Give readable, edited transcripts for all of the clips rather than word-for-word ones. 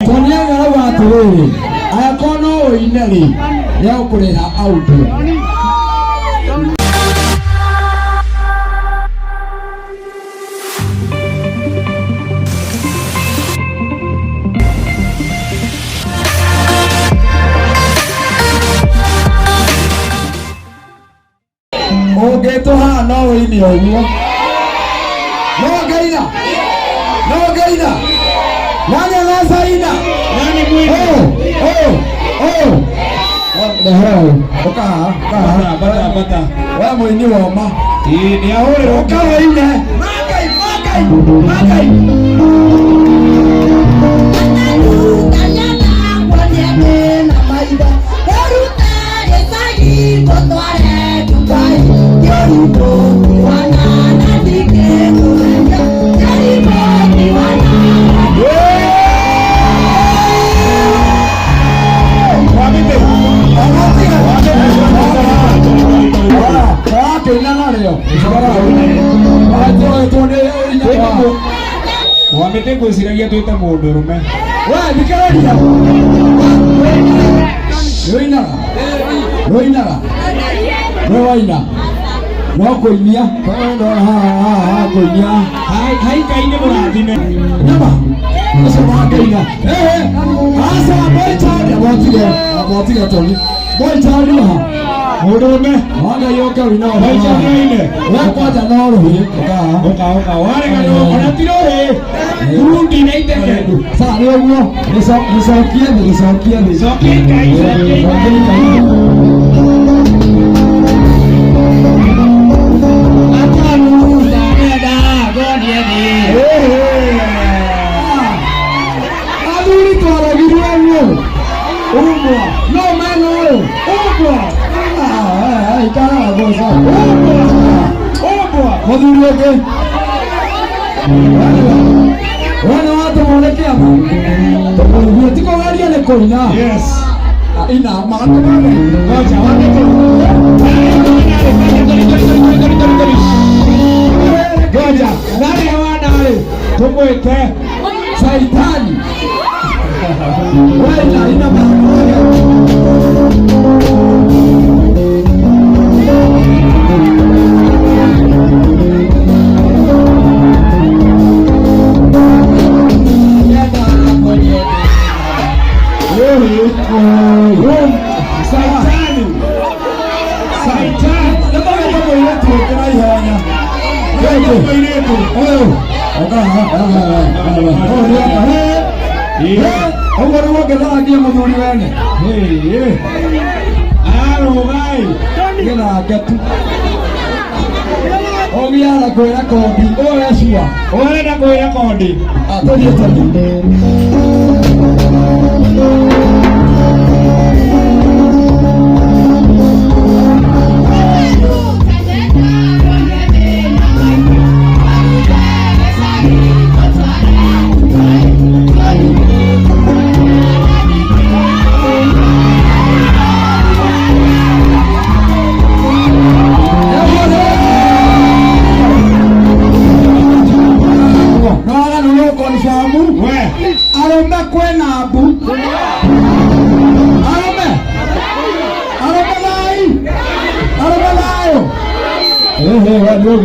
Toniaga rauga atiriri ayakorwo no ũine rĩ nĩagũkũrĩha audio. Ũngĩtũha no ũine ũguo. No Ngeina, no Ngeina, nani anasaida? Nani mwini? Bata. Wewe mwini woma. Ni ahore ukawa ine. Magai. Wamete kuisiragia tuite mundurume. Wewe bikaradia. Roina. Roina. No kuinia. Kuinia. Hai kaine murathime. Nyama. Asa Ngeina. Asa boicha toni. Boicha ha. Mundurume. Wanga yoka wina. Boicha ine. Wewe kwaja no rohi. Oka. Wale ngano onatiro he. Burundi na itekendu. Sasa leo huo nisokie. Sokie kai. Wana watu mwonekea Tukumbia tiko galia ne koina. Yes. Ina maana Ngoja wake Ngoja nani hawana wale tumweke Saitani. Wewe ina maana Ogiara kwira kondi oya shua Orenda kwira kondi atonyete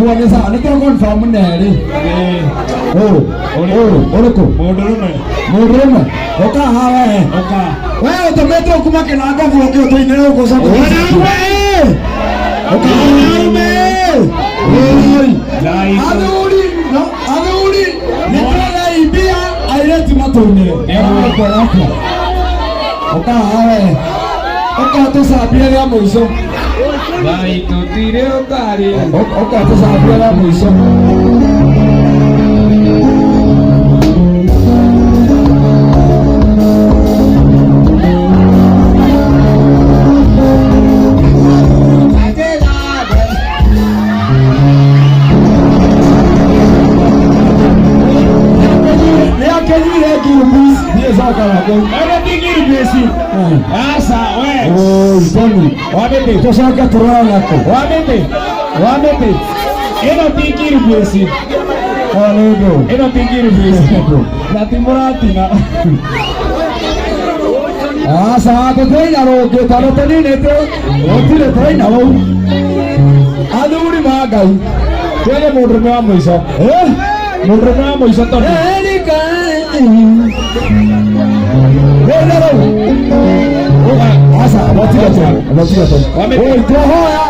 Buat sa, nito confirm na rin. Oroko. Modrume. Oka hawa eh. Oka. Wewe utometo kumake na ngavu wakio to inero ko sababu. Oka naume. Aduri. Nipela ibia aireti matone. Oka hawa eh. Oka to sabia ya moiso. Vai tutire okari. Oka to sabia ya moiso. Asa, we. Oh, Tony. Wabete. Tosaka turana ko. Wabete. Eno tikiri besi. Eno tikiri besi. Na timurati na. Asa tutaina roke tarotani nete otire taina wo aduri magai Twende mũndũrũme wa mũico. Mũndũrũme wa mũico tondũ. Asa watiga tu. Oi tohoya.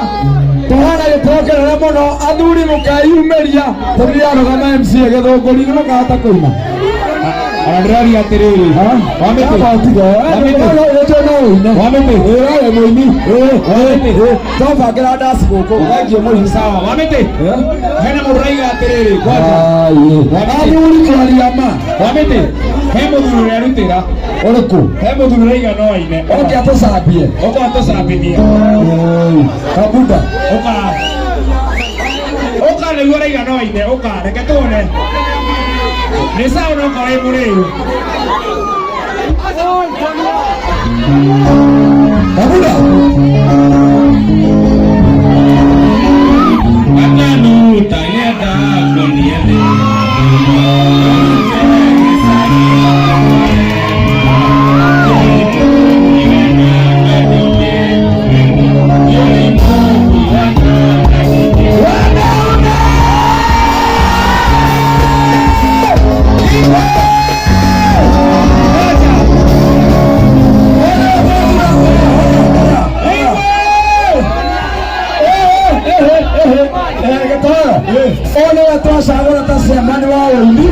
Tohana gĩtokerere mũno athuri mũkeyumeria tũthiaga kama MC gĩthũngũri nĩ mũkahota kũina. Andrari atĩrĩrĩ. Wamĩte. Wamĩte. Ĩĩ mũini. Tũbangĩra ndaci gũkũ. Thank you mũini. Sawa. Wamĩte. Hena mũndũ ũraiga atĩrĩrĩ. Athuri kwaria ma. Wamĩte. He mũthuri ũrĩa arutĩra. Ũrĩkũ? He mũthuri ũraiga no aine. Oke atũcambie. Oka atũcambithia. Kabuda. Oka nĩguo ũraiga no aine. Oka reke tuone. Nĩ sawa no korĩ mũrĩu. Kabuda. Akanuta yenda koniende. Ole watosa agora ta semana wa ondi.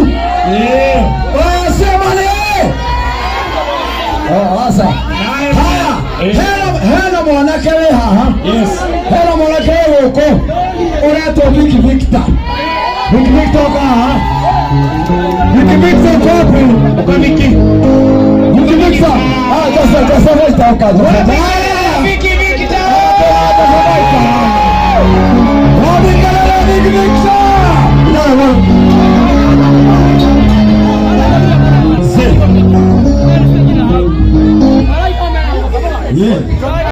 Semana. Asa. Haya. Hena mwanake we haha. Yes. Hena mwanake woko. Unaitwa Vicky Victor. Vicky Victor ka. Vicky Victor kwa. Uka Vicky.